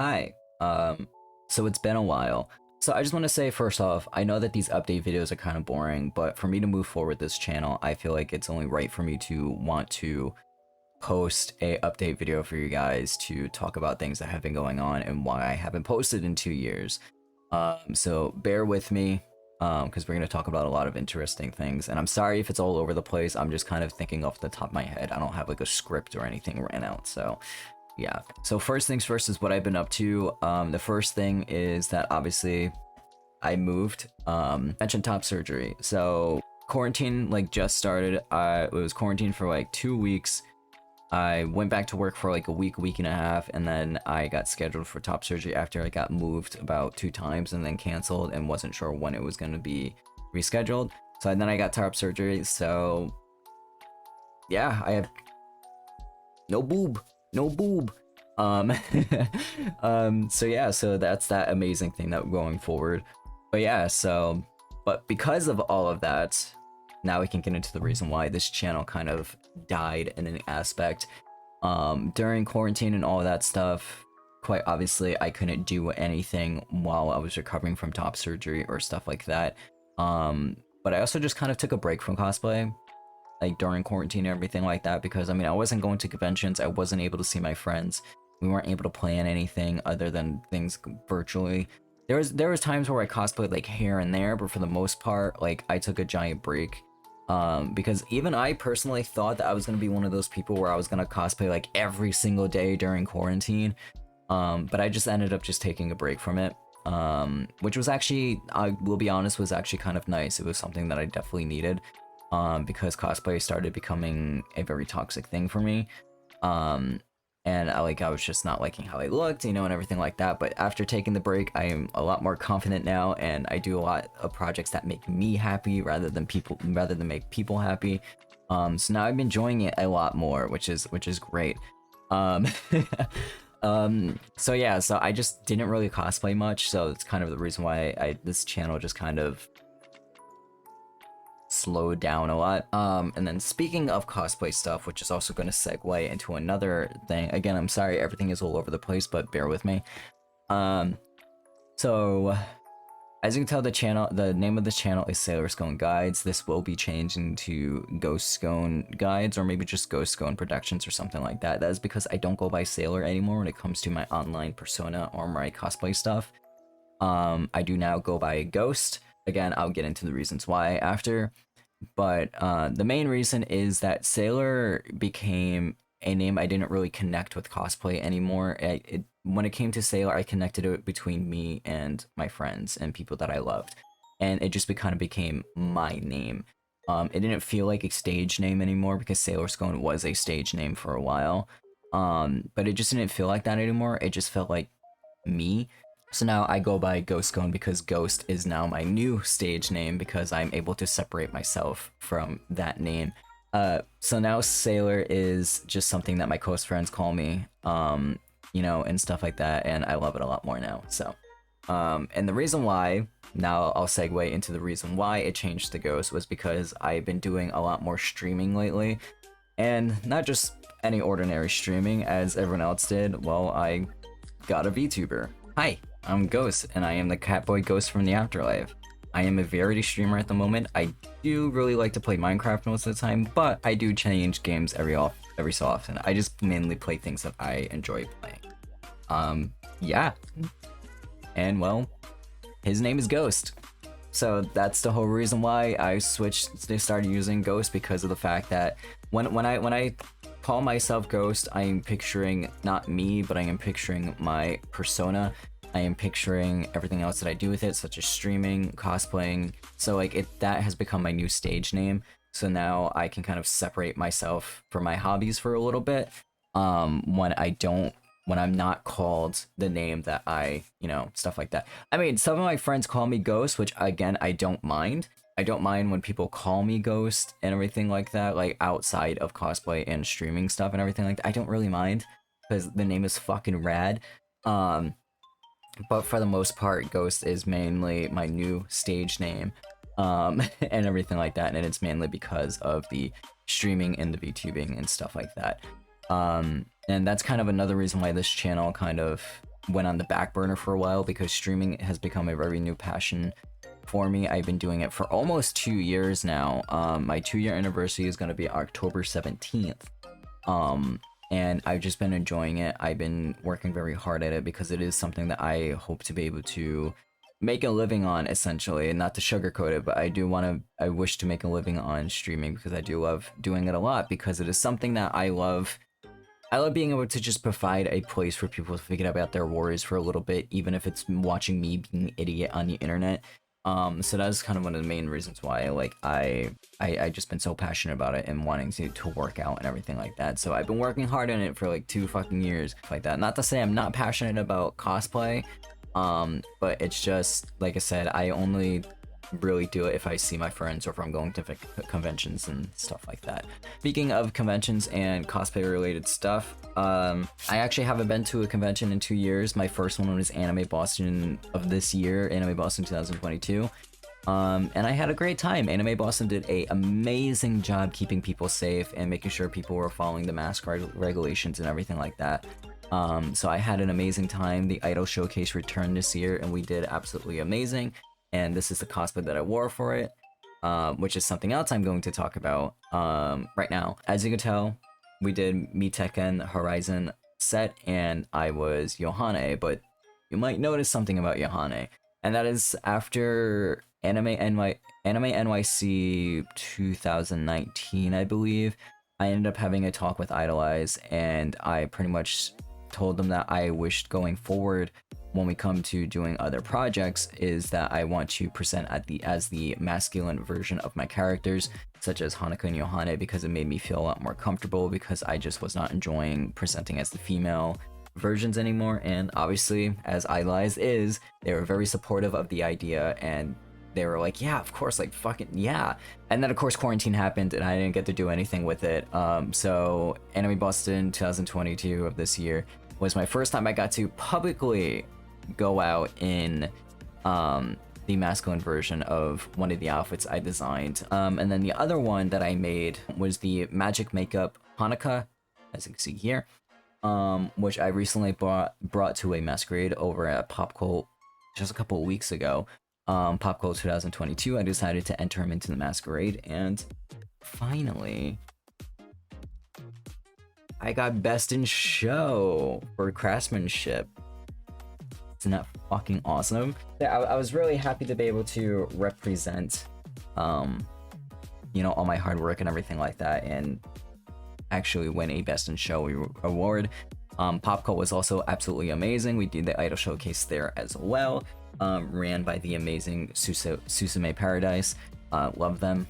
Hi. So it's been a while. So I just want to say first off, I know that these update videos are kind of boring, but for me to move forward this channel, I feel like it's only right for me to want to post a update video for you guys to talk about things that have been going on and why I haven't posted in 2 years. So bear with me, because we're going to talk about a lot of interesting things. And I'm sorry if it's all over the place. I'm just kind of thinking off the top of my head. I don't have like a script or anything ran out, so yeah. So first things first is what I've been up to. The first thing is that obviously I moved. Mentioned top surgery. So quarantine like just started. I was quarantined for like 2 weeks. I went back to work for like a week and a half, and then I got scheduled for top surgery after I got moved about 2 times and then canceled and wasn't sure when it was going to be rescheduled. So then I got top surgery. So yeah, I have no boob, no boob. Um, so yeah, so that's that amazing thing that going forward. But yeah, so, but because of all of that, now we can get into the reason why this channel kind of died in an aspect. During quarantine and all of that stuff, quite obviously, I couldn't do anything while I was recovering from top surgery or stuff like that. But I also just kind of took a break from cosplay, like during quarantine and everything like that, because I mean, I wasn't going to conventions, I wasn't able to see my friends, we weren't able to plan anything other than things virtually. There was times where I cosplayed like here and there, but for the most part, like I took a giant break. Because even I personally thought that I was gonna be one of those people where I was gonna cosplay like every single day during quarantine. But I just ended up just taking a break from it. Which was actually, I will be honest, was actually kind of nice. It was something that I definitely needed. Because cosplay started becoming a very toxic thing for me. And I was just not liking how I looked, and everything like that. But after taking the break, I am a lot more confident now, and I do a lot of projects that make me happy rather than make people happy. So now I'm enjoying it a lot more, which is great. Um, so yeah, so I just didn't really cosplay much, so it's kind of the reason why this channel just kind of slowed down a lot. And then speaking of cosplay stuff, which is also going to segue into another thing. Again, I'm sorry everything is all over the place, but bear with me. So as you can tell, the name of this channel is Sailor Scone Guides. This will be changing to Ghost Scone Guides, or maybe just Ghost Scone Productions or something like that. That is because I don't go by Sailor anymore when it comes to my online persona or my cosplay stuff. I do now go by Ghost. Again, I'll get into the reasons why after, but the main reason is that Sailor became a name I didn't really connect with cosplay anymore. When it came to Sailor, I connected it between me and my friends and people that I loved, and it just kind of became my name. It didn't feel like a stage name anymore because Sailor Scone was a stage name for a while, but it just didn't feel like that anymore. It just felt like me. So now I go by Ghost Cone because Ghost is now my new stage name because I'm able to separate myself from that name. So now Sailor is just something that my close friends call me, and stuff like that, and I love it a lot more now. So, and the reason why, now I'll segue into the reason why it changed to Ghost was because I've been doing a lot more streaming lately, and not just any ordinary streaming as everyone else did. Well, I got a VTuber. Hi, I'm Ghost, and I am the Catboy Ghost from the Afterlife. I am a variety streamer at the moment. I do really like to play Minecraft most of the time, but I do change games every so often. I just mainly play things that I enjoy playing. Yeah. And well, his name is Ghost. So that's the whole reason why I started using Ghost, because of the fact that when I call myself Ghost, I am picturing not me, but I am picturing my persona. I am picturing everything else that I do with it, such as streaming, cosplaying. So that has become my new stage name. So now I can kind of separate myself from my hobbies for a little bit. When I'm not called the name that stuff like that. I mean, some of my friends call me Ghost, which again, I don't mind. I don't mind when people call me Ghost and everything like that, like outside of cosplay and streaming stuff and everything like that. I don't really mind because the name is fucking rad. But for the most part, Ghost is mainly my new stage name, and everything like that, and it's mainly because of the streaming and the VTubing and stuff like that. And that's kind of another reason why this channel kind of went on the back burner for a while because streaming has become a very new passion for me. I've been doing it for almost 2 years now. My 2-year anniversary is going to be October 17th. And I've just been enjoying it. I've been working very hard at it because it is something that I hope to be able to make a living on, essentially. And not to sugarcoat it, but I wish to make a living on streaming because I do love doing it a lot, because it is something that I love. I love being able to just provide a place for people to forget about their worries for a little bit, even if it's watching me being an idiot on the internet. So that's kind of one of the main reasons why, like, I just been so passionate about it and wanting to work out and everything like that. So I've been working hard on it for like 2 fucking years, like that. Not to say I'm not passionate about cosplay, but it's just, like I said, I only really do it if I see my friends or if I'm going to conventions and stuff like that. Speaking of conventions and cosplay related stuff, I actually haven't been to a convention in 2 years. My first one was Anime Boston of this year, Anime Boston 2022. And I had a great time. Anime Boston did an amazing job keeping people safe and making sure people were following the mask regulations and everything like that. So I had an amazing time. The Idol Showcase returned this year and we did absolutely amazing. And this is the cosplay that I wore for it, which is something else I'm going to talk about right now. As you can tell, we did Meet Tekken Horizon set, and I was Yohane, but you might notice something about Yohane, and that is after Anime NYC 2019, I believe, I ended up having a talk with IDOLIZED, and I pretty much told them that I wished going forward, when we come to doing other projects, is that I want to present as the masculine version of my characters, such as Hanako and Yohane, because it made me feel a lot more comfortable, because I just was not enjoying presenting as the female versions anymore. And obviously, as IDOLIZED is, they were very supportive of the idea, and they were like, yeah, of course, like, fucking yeah. And then of course quarantine happened and I didn't get to do anything with it. So Anime Boston 2022 of this year was my first time I got to publicly go out in the masculine version of one of the outfits I designed. And then the other one that I made was the magic makeup Hanukkah, as you can see here, which I recently brought to a masquerade over at PopCult just a couple of weeks ago. PopCult 2022, I decided to enter him into the masquerade, and finally I got Best in Show for craftsmanship. Isn't that fucking awesome? Yeah, I was really happy to be able to represent, you know, all my hard work and everything like that, and actually win a Best in Show award. PopCult was also absolutely amazing. We did the Idol Showcase there as well, ran by the amazing Susume Paradise. Love them.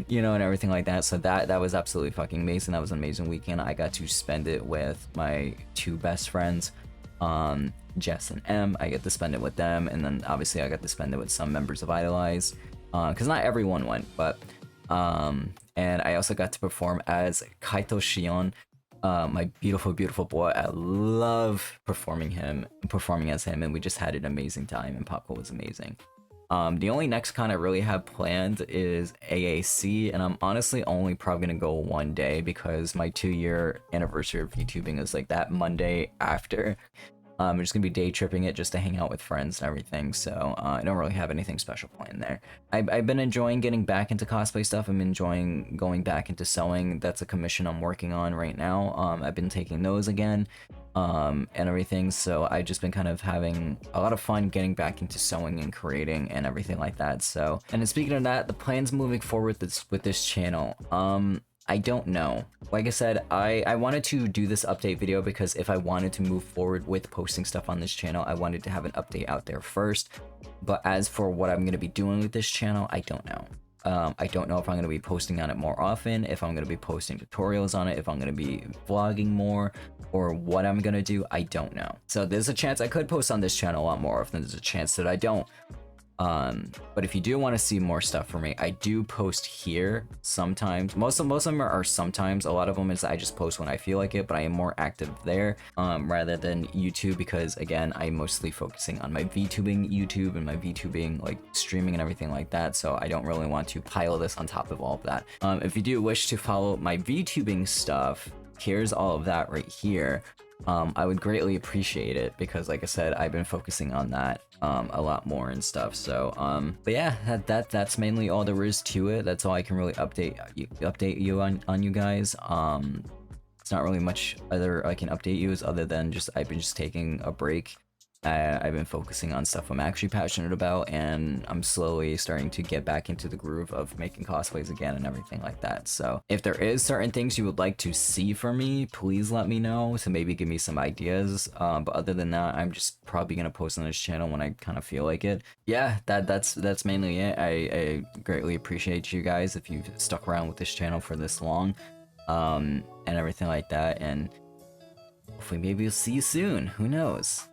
You know, and everything like that. So that was absolutely fucking amazing. That was an amazing weekend. I got to spend it with my 2 best friends, Jess and M. I get to spend it with them, and then obviously I got to spend it with some members of IDOLIZED, because not everyone went, but and I also got to perform as Kaito Shion, my beautiful boy. I love performing as him, and we just had an amazing time, and PopCult was amazing. The only next con I really have planned is AAC, and I'm honestly only probably gonna go one day because my 2-year anniversary of VTubing is like that Monday after. I'm just gonna be day tripping it just to hang out with friends and everything, so I don't really have anything special planned there. I've been enjoying getting back into cosplay stuff. I'm enjoying going back into sewing. That's a commission I'm working on right now. I've been taking those again, and everything, so I've just been kind of having a lot of fun getting back into sewing and creating and everything like that. So, and then speaking of that, the plans moving forward with this channel, I don't know. Like I said, I wanted to do this update video because if I wanted to move forward with posting stuff on this channel, I wanted to have an update out there first. But as for what I'm going to be doing with this channel, I don't know. I don't know if I'm going to be posting on it more often, if I'm going to be posting tutorials on it, if I'm going to be vlogging more, or what I'm going to do, I don't know. So there's a chance I could post on this channel a lot more often. There's a chance that I don't. But if you do want to see more stuff from me, I do post here sometimes. Most of them are sometimes. A lot of them is I just post when I feel like it, but I am more active there rather than YouTube, because again, I'm mostly focusing on my VTubing YouTube and my VTubing like streaming and everything like that. So I don't really want to pile this on top of all of that. If you do wish to follow my VTubing stuff, here's all of that right here. I would greatly appreciate it because, like I said, I've been focusing on that a lot more and stuff. So, but yeah, that's mainly all there is to it. That's all I can really update you on you guys. It's not really much other I can update you is other than just I've been just taking a break. I've been focusing on stuff I'm actually passionate about, and I'm slowly starting to get back into the groove of making cosplays again and everything like that. So if there is certain things you would like to see from me, please let me know to maybe give me some ideas. But other than that, I'm just probably gonna post on this channel when I kind of feel like it. Yeah, that's mainly it. I greatly appreciate you guys if you've stuck around with this channel for this long, and everything like that. And hopefully maybe we'll see you soon. Who knows?